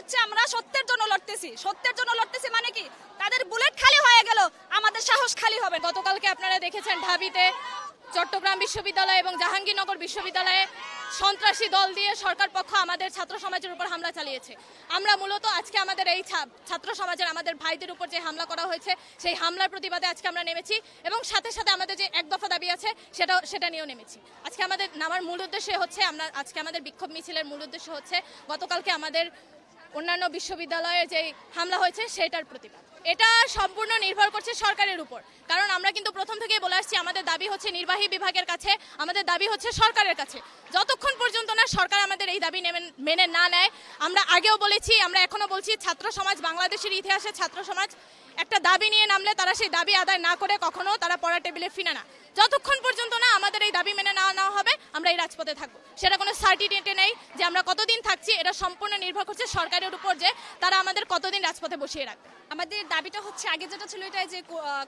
হচ্ছে আমরা সত্যের জন্য লড়তেছি মানে কি তাদের বুলেট খালি হয়ে গেল আমাদের সাহস খালি হবে। গতকালকে আপনারা দেখেছেন ঢাবিতে চট্টগ্রাম বিশ্ববিদ্যালয় এবং জাহাঙ্গীরনগর বিশ্ববিদ্যালয়ে সন্ত্রাসী দল দিয়ে সরকার পক্ষ আমাদের ছাত্র সমাজের উপর হামলা চালিয়েছে। আমরা মূলত আজকে আমাদের এই ছাত্র সমাজের আমাদের ভাইদের উপর যে হামলা করা হয়েছে সেই হামলার প্রতিবাদে আজকে আমরা নেমেছি এবং সাথে সাথে আমাদের যে এক দফা দাবি আছে সেটা নিয়েও নেমেছি। আজকে আমাদের নামার মূল উদ্দেশ্য হচ্ছে আজকে আমাদের বিক্ষোভ মিছিলের মূল উদ্দেশ্য হচ্ছে গতকালকে আমাদের অন্যান্য বিশ্ববিদ্যালয়ে যে হামলা হয়েছে সেটার প্রতিবাদ। এটা সম্পূর্ণ নির্ভর করছে সরকারের উপর, কারণ আমরা কিন্তু প্রথম থেকেই বলে আসছি আমাদের দাবি হচ্ছে নির্বাহী বিভাগের কাছে, আমাদের দাবি হচ্ছে সরকারের কাছে। যতক্ষণ পর্যন্ত না সরকার আমাদের এই দাবি মেনে না নেয়, আমরা আগেও বলেছি, আমরা এখনো বলছি, ছাত্র সমাজ বাংলাদেশের ইতিহাসে ছাত্র সমাজ একটা দাবি নিয়ে নামলে তারা সেই দাবি আদায় না করে কখনো তারা পড়া টেবিলে ফিরে না। যতক্ষণ পর্যন্ত না আমাদের এই দাবি মেনে নেওয়া হবে আমরা এই রাজপথে থাকবো। সেটা কোনো সার্টিফিকেট নেই যে আমরা কতদিন থাকছি, এটা সম্পূর্ণ নির্ভর করছে সরকারের উপর যে তারা আমাদের কতদিন রাজপথে বসিয়ে রাখবে। আমাদের দাবিটা হচ্ছে আগে যেটা ছিল এটাই যে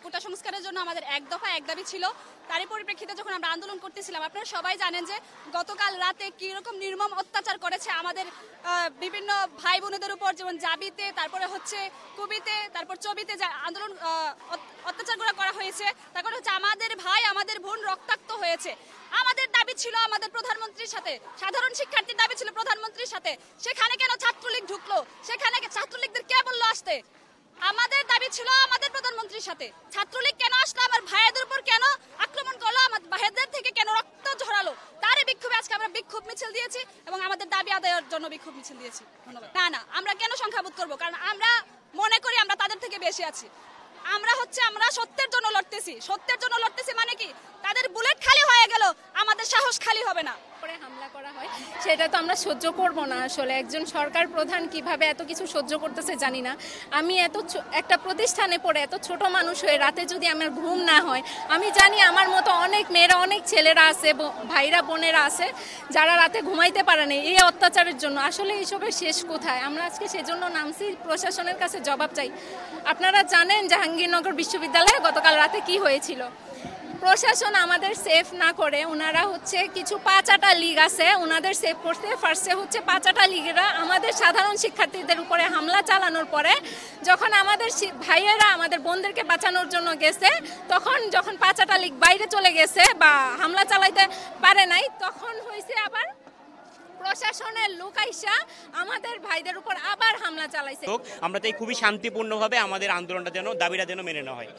কোটা সংস্কারের জন্য আমাদের এক দফা এক দাবি ছিল। তারই পরিপ্রেক্ষিতে যখন আমরা আন্দোলন করতেছিলাম, আপনারা সবাই জানেন যে গতকাল রাতে কিরকম নির্মম অত্যাচার করেছে আমাদের বিভিন্ন ভাই বোনেদের উপর, যেমন জাবিতে, তারপরে হচ্ছে কুবিতে, তারপর চবিতে আন্দোলন অত্যাচার করা হয়েছে। তারপরে হচ্ছে আমাদের ভাই আমাদের বোন রক্তাক্ত হয়েছে। আমাদের দাবি ছিল আমাদের প্রধানমন্ত্রীর সাথে, সাধারণ শিক্ষার্থীর দাবি ছিল প্রধানমন্ত্রীর সাথে। সেখানে কেন ছাত্রলীগ ঢুকলো? সেখানে ছাত্রলীগদের কে বললো আসতে? আমাদের দাবি ছিল আমাদের প্রধানমন্ত্রীর সাথে। ছাত্রলীগ কেন আসলো? আমার ভাইদের উপর কেন আক্রমণ করলো? আমার ভাইদের থেকে কেন রক্ত ঝরালো? তারই বিক্ষোভে আজকে আমরা বিক্ষোভ মিছিল দিয়েছি এবং আমাদের দাবি আদায়ের জন্য বিক্ষোভ মিছিল দিয়েছি। ধন্যবাদ। না, আমরা কেন সংখ্যাবোধ করবো? কারণ আমরা মনে করি আমরা তাদের থেকে বেশি আছি। আমরা সত্যের জন্য লড়তেছি মানে কি তাদের বুলেট খালি হয়ে গেল আমাদের সাহস খালি হবে না। করে হামলা করা হয় সেটা তো আমরা সহ্য করব না। আসলে একজন সরকার প্রধান কিভাবে এত কিছু সহ্য করতেছে জানি না। আমি একটা প্রতিষ্ঠানে পড়ে এত ছোট মানুষ হয়ে রাতে যদি আমার ঘুম না হয়, আমি জানি আমার মতো অনেক মেয়েরা, অনেক ছেলেরা আছে, ভাইরা বোনেরা আছে যারা রাতে ঘুমাইতে পারে না এই অত্যাচারের জন্য। আসলে এইসবের শেষ কোথায়? আমরা আজকে সেজন্য নামছি, প্রশাসনের কাছে জবাব চাই। আপনারা জানেন জাহাঙ্গীরনগর বিশ্ববিদ্যালয়ে গতকাল রাতে কি হয়েছিল। প্রশাসন আমাদের সেফ না করে ওনারা হচ্ছে কিছু পাঁচাটা লীগ আছে ওনাদের সেফ করতে ফার্স্টে হচ্ছে পাঁচাটা লীগেরা আমাদের সাধারণ শিক্ষার্থীদের উপরে হামলা চালানোর পরে যখন আমাদের ভাইয়েরা আমাদের বোনদেরকে বাঁচানোর জন্য গেছে, তখন যখন পাঁচাটা লীগ বাইরে চলে গেছে বা হামলা চালাইতে পারে নাই, তখন হয়েছে আবার প্রশাসনের লোক আইসা আমাদের ভাইদের উপর আবার হামলা চালাইছে। আমরা তাই খুবই শান্তিপূর্ণভাবে আমাদের আন্দোলনটা দাবিটা যেন মেনে নেওয়া হয়।